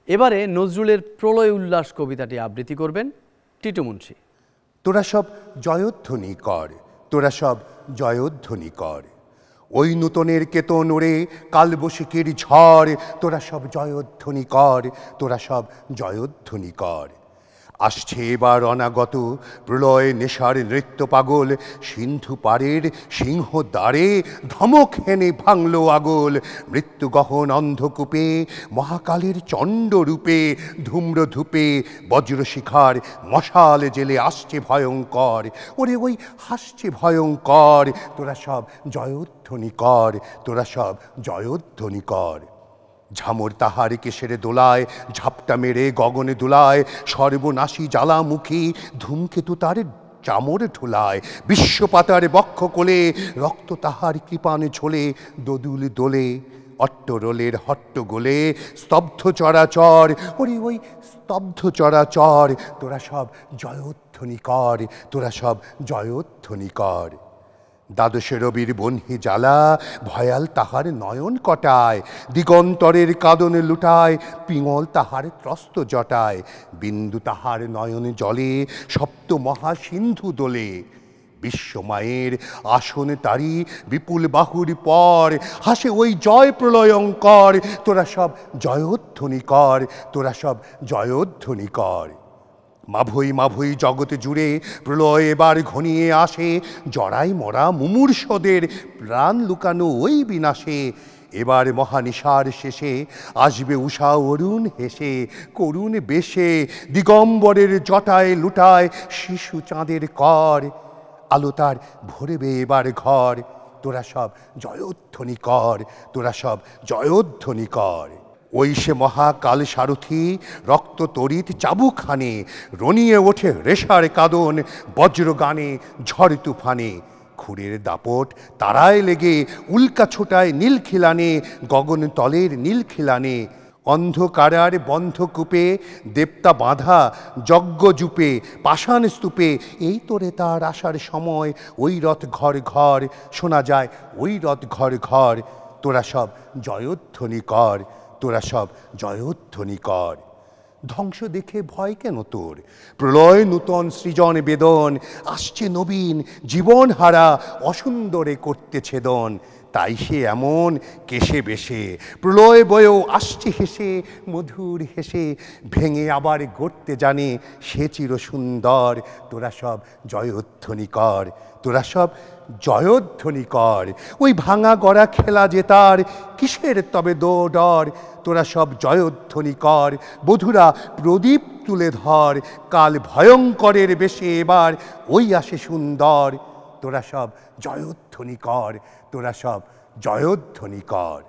এবারে নজরুলের প্রলয় উল্লাস কবিতাটি আবৃত্তি করবেন টিটু মুন্সী। তোরা সব জয়ধ্বনি কর, তোরা সব জয়ধ্বনি কর, ওই নূতনের কেতন ওরে কালবৈশাখীর ঝড়, তোরা সব জয়ধ্বনি কর, তোরা সব জয়ধ্বনি কর। আসছে এবার অনাগত প্রলয় নেশার নৃত্য পাগল, সিন্ধু পাড়ের সিংহ দ্বারে ধমক হেনে ভাঙল আগল। মৃত্যু গহন অন্ধকূপে মহাকালের চণ্ড রূপে, ধূম্র ধূপে বজ্রশিখার মশাল জেলে আসছে ভয়ঙ্কর, ওরে ওই হাসছে ভয়ঙ্কর। তোরা সব জয়ধ্বনি কর, তোরা সব জয়ধ্বনি কর। ঝামর তাহার কেশের দোলায় ঝাপটা মেরে গগনে দোলায়, সর্বনাশী জ্বালামুখী ধূমকেতু তার চামর ঠোলায়। বিশ্বপাতার বক্ষ কোলে রক্ত তাহার কৃপানে ঝোলে, দোদুল দোলে অট্টরোলের হট্টগোলে স্তব্ধ চরাচর, ওরে ওই স্তব্ধ চরাচর। তোরা সব জয়ধ্বনি কর, তোরা সব জয়ধ্বনি কর। দ্বাদশে রবির বহ্নি জ্বালা ভয়াল তাহার নয়ন কটায়, দিগন্তরের কাদনে লুটায় পিঙল তাহার ত্রস্ত জটায়। বিন্দু তাহার নয়ন জলে সপ্ত মহাসিন্ধু দোলে, বিশ্বমায়ের আসন তারি বিপুল বাহুর পর, হাসে ওই জয় প্রলয়ঙ্কর। তোরা সব জয়ধ্বনি কর, তোরা সব জয়ধ্বনি কর। মাভৈ মাভৈ জগৎ জুড়ে প্রলয় এবার ঘনিয়ে আসে, জড়াই মরা মুমূর্ষদের প্রাণ লুকানো ওই বিনাশে। এবার মহানিশার শেষে আসবে উষা অরুণ হেসে, করুণ বেশে দিগম্বরের জটায় লুটায় শিশু চাঁদের কর। আলো তার ভরবে এবার ঘর, তোরা সব জয়ধ্বনি কর, তোরা সব জয়ধ্বনি কর। ওই সে মহাকাল সারথি রক্ত তড়িৎ চাবুকখানে, রনিয়ে ওঠে রেশার কাদন বজ্রগানে ঝড় তুফানে। খুরের দাপট তারায় লেগে উল্কা ছোটায় নীল খিলানে, গগন তলের নীল খিলানে। অন্ধকারার বন্ধকূপে দেবতা বাঁধা যজ্ঞজূপে পাষাণ স্তূপে, এই তোরে তার আসার সময় ওই রথ ঘর ঘর শোনা যায়, ওই রথ ঘর ঘর। তোরা সব জয়ধ্বনি কর, তোরা সব জয়ধ্বনি কর। ধ্বংস দেখে ভয় কেন তোর, প্রলয় নূতন সৃজন বেদন, আসছে নবীন জীবন হারা অসুন্দরে করতে ছেদন। তাই সে এমন কেশে বেশে প্রলয় বয়েও আসছে হেসে, মধুর হেসে ভেঙে আবার গড়তে জানে সে চির সুন্দর। তোরা সব জয়ধ্বনি কর, তোরা সব জয়ধ্বনি কর। ওই ভাঙা গড়া খেলা যে তার কিসের তবে ডর, তোরা সব জয়ধ্বনি কর। বধুরা প্রদীপ তুলে ধর, কাল ভয়ঙ্করের বেশে এবার ওই আসে সুন্দর। তোরা সব জয়ধ্বনি কর, তোরা সব জয়ধ্বনি কর।